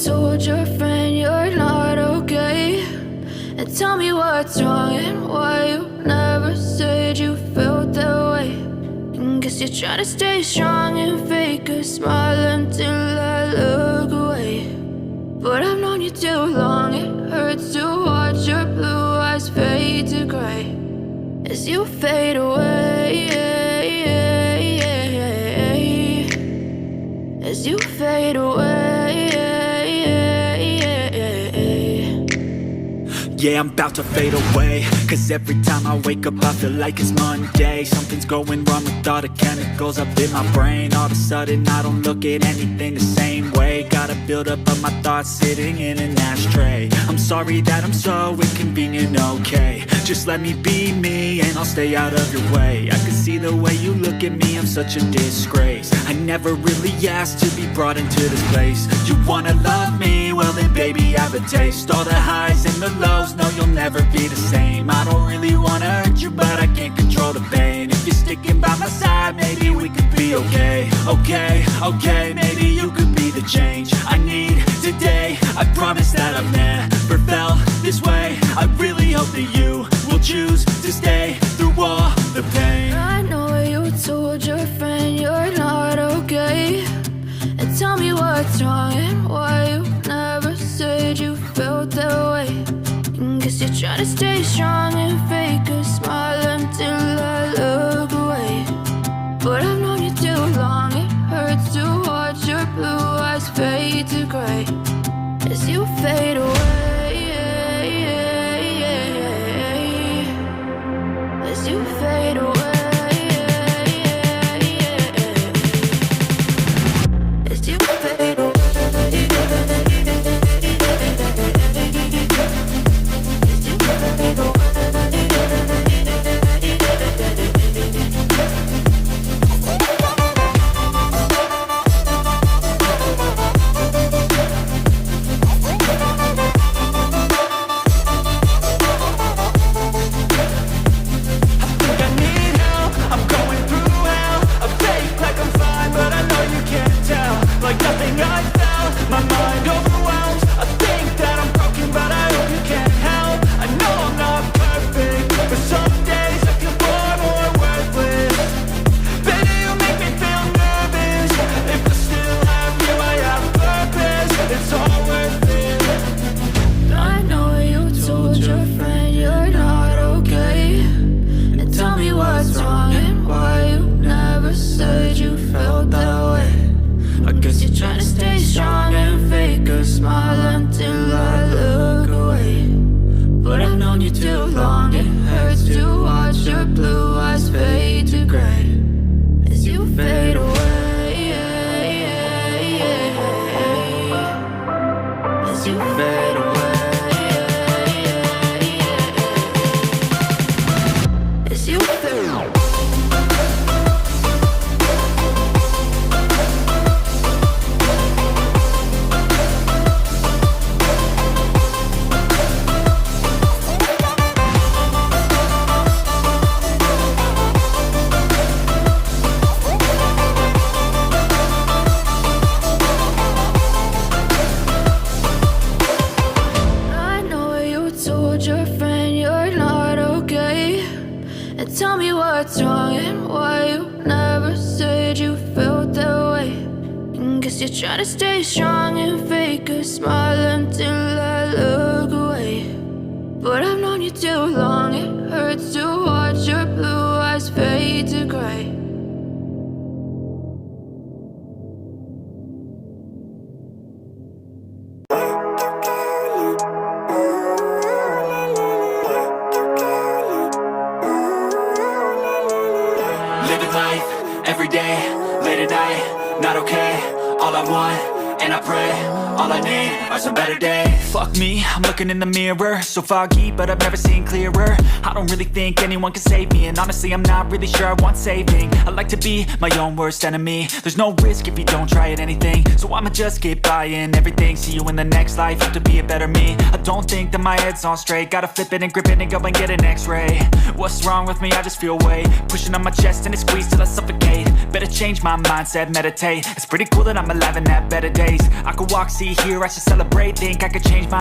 told your friend you're not okay, and tell me what's wrong and why you never said you felt that way. And guess you're trying to stay strong and fake a smile until I look away. But I've known you too long, it hurts to watch your blue eyes fade to gray as you fade away, as you fade away. Yeah, I'm about to fade away, cause every time I wake up I feel like it's Monday. Something's going wrong with all the chemicals up in my brain. All of a sudden I don't look at anything the same way. Got a buildup of my thoughts sitting in an ashtray. I'm sorry that I'm so inconvenient, okay. Just let me be me and I'll stay out of your way. I can see the way you look at me, I'm such a disgrace. I never really asked to be brought into this place. You wanna love me? Well then baby I have a taste. All the highs and the lows, no you'll never be the same. I don't really wanna hurt you but I can't control the pain. If you're sticking by my side maybe we could be okay. Okay, maybe you could be the change I need today. I promise that I've never felt this way. I really hope that you will choose to stay through all the pain. I know you told your friend you're not okay, and tell me what's wrong and why you never said you felt that way. And guess you're trying to stay strong and fake a smile until I look away. But I've known you too long, it hurts to watch your blue eyes fade to gray as you fade away, as you fade away. Try to stay strong and fake a smile until I look away. But I've known you too long, it hurts to watch your blue eyes fade to gray. Living life, every day, late at night, not okay. All I want, and I pray, all I need are some better days. Fuck me, I'm looking in the mirror, so foggy, but I've never seen clearer. I don't really think anyone can save me, and honestly I'm not really sure I want saving. I like to be my own worst enemy. There's no risk if you don't try at anything, so I'ma just keep buying everything. See you in the next life, have to be a better me. I don't think that my head's on straight, gotta flip it and grip it and go and get an x-ray. What's wrong with me? I just feel weight pushing on my chest and it squeezes till I suffocate. Better change my mindset, meditate. It's pretty cool that I'm alive and have better days. I could walk, see be here, I should celebrate. Think I could change my